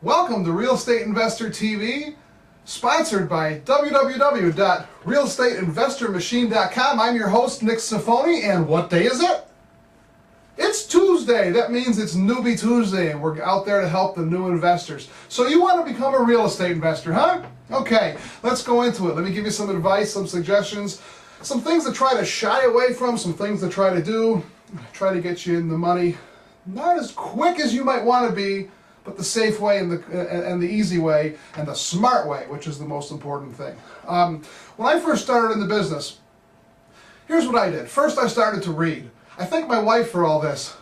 Welcome to Real Estate Investor TV, sponsored by www.realestateinvestormachine.com. I'm your host, Nick Sifoni, and what day is it? It's Tuesday. That means it's Newbie Tuesday, and we're out there to help the new investors. So you want to become a real estate investor, huh? Okay, let's go into it. Let me give you some advice, some suggestions, some things to try to shy away from, some things to try to do, try to get you in the money. Not as quick as you might want to be, but the safe way and the easy way and the smart way, which is the most important thing. When I first started in the business, here's what I did. First, I started to read. I thank my wife for all this.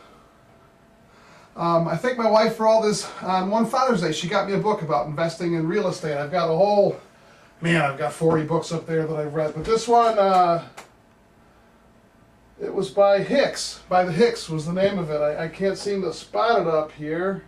On one Father's Day, she got me a book about investing in real estate. I've got I've got 40 books up there that I've read, but this one, it was by Hicks. By the Hicks was the name of it. I can't seem to spot it up here.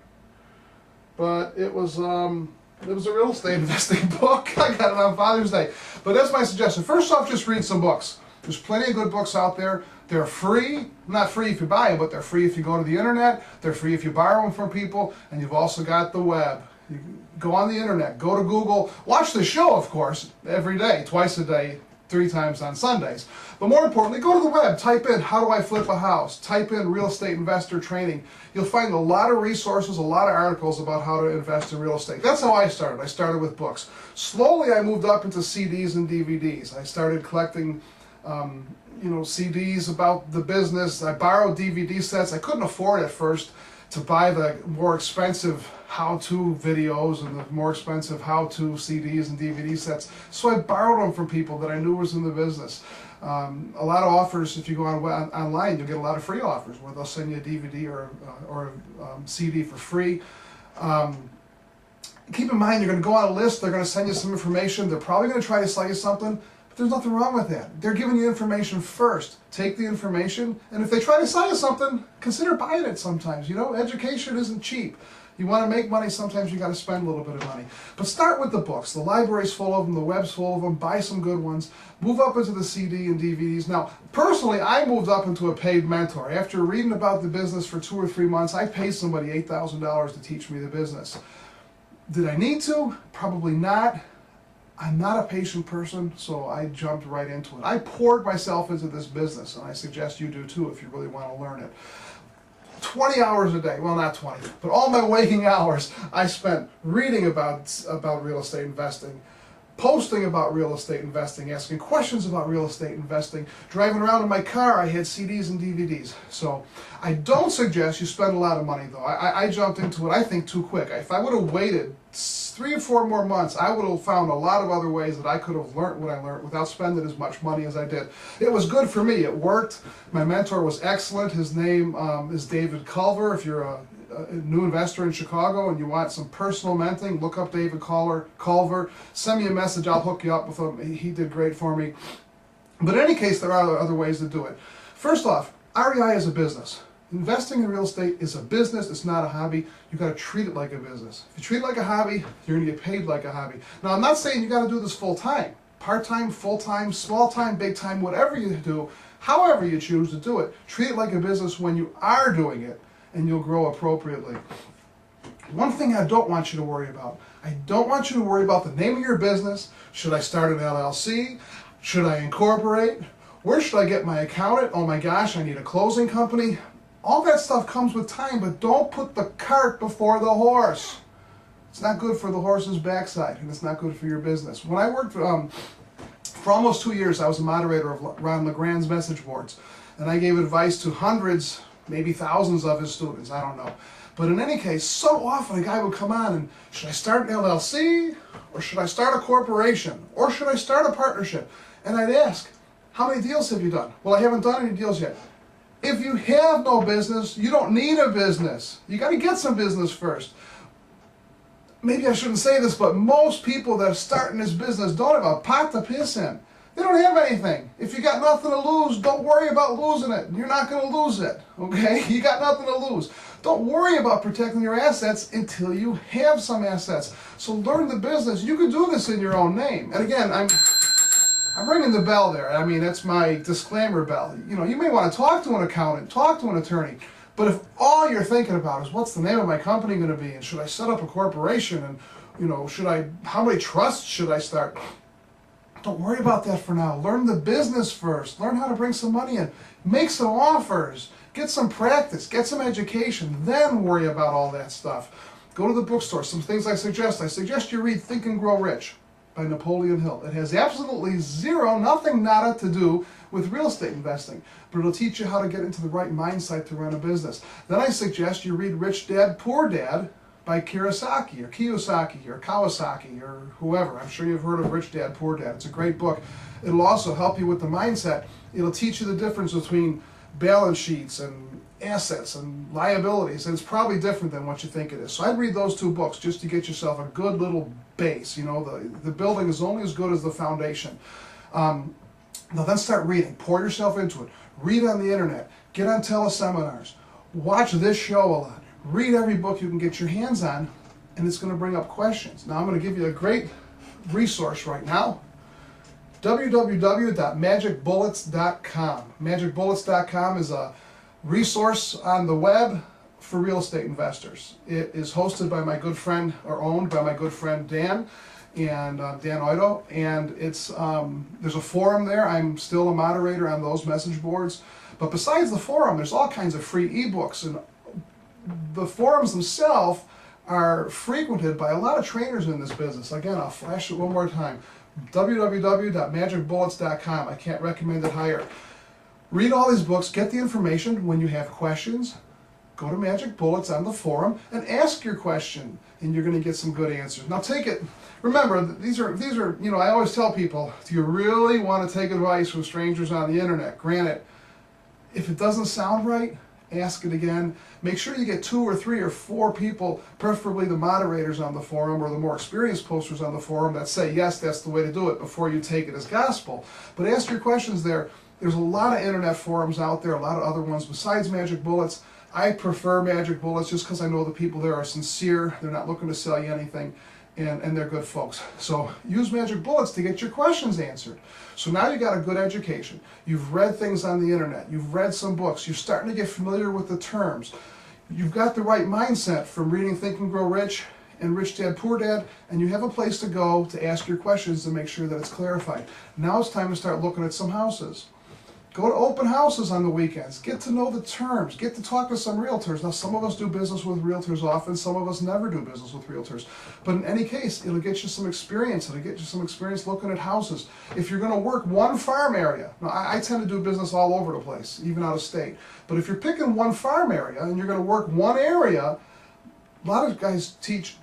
But it was a real estate investing book. I got it on Father's Day. But that's my suggestion. First off, just read some books. There's plenty of good books out there. They're free. Not free if you buy them, but they're free if you go to the internet. They're free if you borrow them from people. And you've also got the web. You can go on the internet, go to Google, watch the show, of course, every day, twice a day, 3 times on Sundays. But more importantly, go to the web, type in, how do I flip a house? Type in real estate investor training. You'll find a lot of resources, a lot of articles about how to invest in real estate. That's how I started. I started with books. Slowly I moved up into CDs and DVDs. I started collecting CDs about the business. I borrowed DVD sets. I couldn't afford at first to buy the more expensive how-to videos and the more expensive how-to CDs and DVD sets. So I borrowed them from people that I knew was in the business. A lot of offers, if you go online, you'll get a lot of free offers where they'll send you a DVD or a CD for free. Keep in mind, you're going to go on a list, they're going to send you some information, they're probably going to try to sell you something, but there's nothing wrong with that. They're giving you information first. Take the information, and if they try to sell you something, consider buying it sometimes. You know, education isn't cheap. You want to make money, sometimes you got to spend a little bit of money. But start with the books. The library's full of them, the web's full of them. Buy some good ones. Move up into the CD and DVDs. Now, personally, I moved up into a paid mentor. After reading about the business for 2 or 3 months, I paid somebody $8,000 to teach me the business. Did I need to? Probably not. I'm not a patient person, so I jumped right into it. I poured myself into this business, and I suggest you do too if you really want to learn it. 20 hours a day, well, not 20, but all my waking hours I spent reading about real estate investing, posting about real estate investing, asking questions about real estate investing. Driving around in my car, I had CDs and DVDs. So I don't suggest you spend a lot of money, though. I jumped into it, I think, too quick. If I would have waited 3 or 4 more months, I would have found a lot of other ways that I could have learned what I learned without spending as much money as I did. It was good for me. It worked. My mentor was excellent. His name is David Culver. If you're a new investor in Chicago and you want some personal mentoring, look up David Culver. Send me a message. I'll hook you up with him. He did great for me. But in any case, there are other ways to do it. First off, REI is a business. Investing in real estate is a business, it's not a hobby. You've got to treat it like a business. If you treat it like a hobby, you're going to get paid like a hobby. Now, I'm not saying you got to do this full-time. Part-time, full-time, small-time, big-time, whatever you do, however you choose to do it, treat it like a business when you are doing it, and you'll grow appropriately. One thing I don't want you to worry about, I don't want you to worry about the name of your business. Should I start an LLC? Should I incorporate? Where should I get my accountant? Oh my gosh, I need a closing company. All that stuff comes with time, but don't put the cart before the horse. It's not good for the horse's backside, and it's not good for your business. When I worked for almost 2 years, I was a moderator of Ron LeGrand's message boards, and I gave advice to hundreds, maybe thousands of his students, I don't know. But in any case, so often a guy would come on and, should I start an LLC? Or should I start a corporation? Or should I start a partnership? And I'd ask, how many deals have you done? Well, I haven't done any deals yet. If you have no business, you don't need a business. You got to get some business first. Maybe I shouldn't say this, but most people that are starting this business don't have a pot to piss in. They don't have anything. If you got nothing to lose, don't worry about losing it. You're not going to lose it, okay? You got nothing to lose. Don't worry about protecting your assets until you have some assets. So learn the business. You can do this in your own name. And again, I'm ringing the bell there. I mean, that's my disclaimer bell. You know, you may want to talk to an accountant, talk to an attorney, But if all you're thinking about is what's the name of my company going to be, and should I set up a corporation, and how many trusts should I start? Don't worry about that for now. Learn the business first. Learn how to bring some money in. Make some offers. Get some practice. Get some education. Then worry about all that stuff. Go to the bookstore. Some things I suggest you read Think and Grow Rich by Napoleon Hill. It has absolutely nothing nada to do with real estate investing, but it'll teach you how to get into the right mindset to run a business. Then I suggest you read Rich Dad, Poor Dad by Kiyosaki or Kawasaki or whoever. I'm sure you've heard of Rich Dad, Poor Dad. It's a great book. It'll also help you with the mindset. It'll teach you the difference between balance sheets and assets and liabilities, and it's probably different than what you think it is. So I'd read those two books just to get yourself a good little base. The building is only as good as the foundation. Now then start reading. Pour yourself into it. Read on the internet. Get on teleseminars. Watch this show a lot. Read every book you can get your hands on, and it's going to bring up questions. Now I'm going to give you a great resource right now. www.magicbullets.com. Magicbullets.com is a resource on the web for real estate investors. It is hosted by my good friend, or owned by my good friend Dan, and Dan Oido, and it's there's a forum there. I'm still a moderator on those message boards, but besides the forum, there's all kinds of free ebooks, and the forums themselves are frequented by a lot of trainers in this business. Again, I'll flash it one more time. www.magicbullets.com. I can't recommend it higher. Read all these books, get the information. When you have questions, go to Magic Bullets on the forum and ask your question, and you're going to get some good answers. Now take it, remember, these are, I always tell people, do you really want to take advice from strangers on the internet? Granted, if it doesn't sound right, ask it again. Make sure you get 2 or 3 or 4 people, preferably the moderators on the forum or the more experienced posters on the forum, that say, yes, that's the way to do it, before you take it as gospel. But ask your questions there. There's a lot of internet forums out there, a lot of other ones besides Magic Bullets. I prefer Magic Bullets just because I know the people there are sincere. They're not looking to sell you anything, and they're good folks. So use Magic Bullets to get your questions answered. So now you got a good education. You've read things on the internet. You've read some books. You're starting to get familiar with the terms. You've got the right mindset from reading Think and Grow Rich and Rich Dad, Poor Dad, and you have a place to go to ask your questions to make sure that it's clarified. Now it's time to start looking at some houses. Go to open houses on the weekends. Get to know the terms. Get to talk to some realtors. Now, some of us do business with realtors often. Some of us never do business with realtors. But in any case, it'll get you some experience. It'll get you some experience looking at houses. If you're going to work one farm area, now I tend to do business all over the place, even out of state. But if you're picking one farm area and you're going to work one area, a lot of guys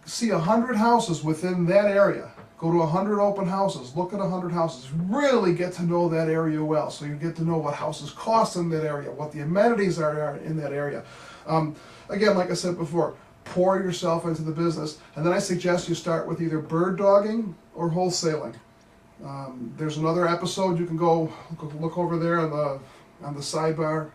see 100 houses within that area. Go to 100 open houses, look at 100 houses, really get to know that area well, so you get to know what houses cost in that area, what the amenities are in that area. Again, like I said before, pour yourself into the business, and then I suggest you start with either bird dogging or wholesaling. There's another episode you can go look over there on the sidebar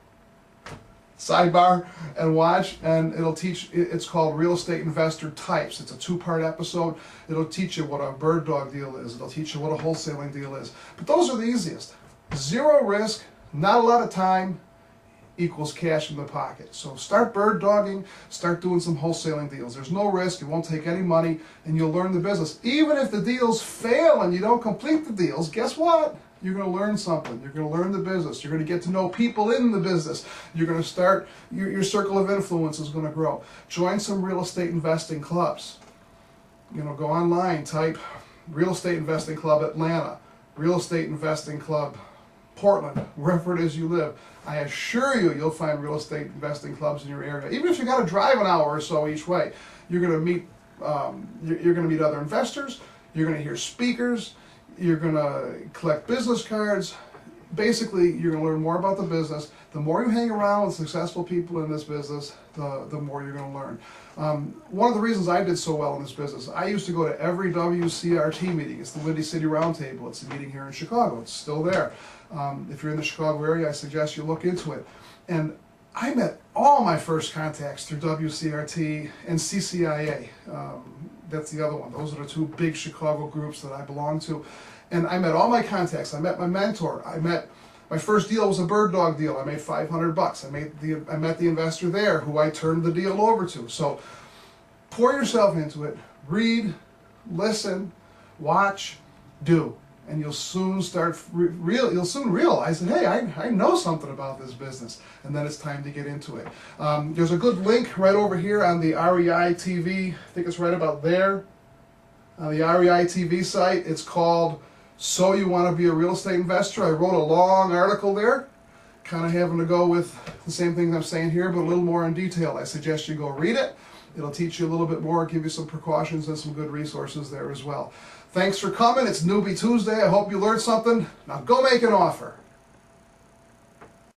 and watch, and it'll teach. It's called Real Estate Investor Types. It's a 2-part episode. It'll teach you what a bird dog deal is. It'll teach you what a wholesaling deal is. But those are the easiest. 0 risk, not a lot of time, equals cash in the pocket. So start bird dogging, start doing some wholesaling deals. There's no risk, you won't take any money, and you'll learn the business. Even if the deals fail and you don't complete the deals, guess what? You're going to learn something. You're going to learn the business. You're going to get to know people in the business. You're going to start, your circle of influence is going to grow. Join some real estate investing clubs. Go online, type Real Estate Investing Club Atlanta, Real Estate Investing Club Portland, wherever it is you live. I assure you, you'll find real estate investing clubs in your area. Even if you got to drive an hour or so each way, you're going to meet other investors. You're going to hear speakers. You're going to collect business cards. Basically, you're going to learn more about the business. The more you hang around with successful people in this business, the more you're going to learn. One of the reasons I did so well in this business, I used to go to every WCRT meeting. It's the Windy City Roundtable. It's a meeting here in Chicago. It's still there. If you're in the Chicago area, I suggest you look into it. And I met all my first contacts through WCRT and CCIA. That's the other one. Those are the 2 big Chicago groups that I belong to. And I met all my contacts. I met my mentor. I met My first deal was a bird dog deal. I made $500. I met the investor there who I turned the deal over to. So pour yourself into it. Read, listen, watch, do. And you'll soon you'll soon realize that, hey, I know something about this business, and then it's time to get into it. There's a good link right over here on the REI TV. I think it's right about there. On the REI TV site, it's called So You Want to Be a Real Estate Investor. I wrote a long article there, kind of having to go with the same things I'm saying here, but a little more in detail. I suggest you go read it. It'll teach you a little bit more, give you some precautions and some good resources there as well. Thanks for coming. It's Newbie Tuesday. I hope you learned something. Now go make an offer.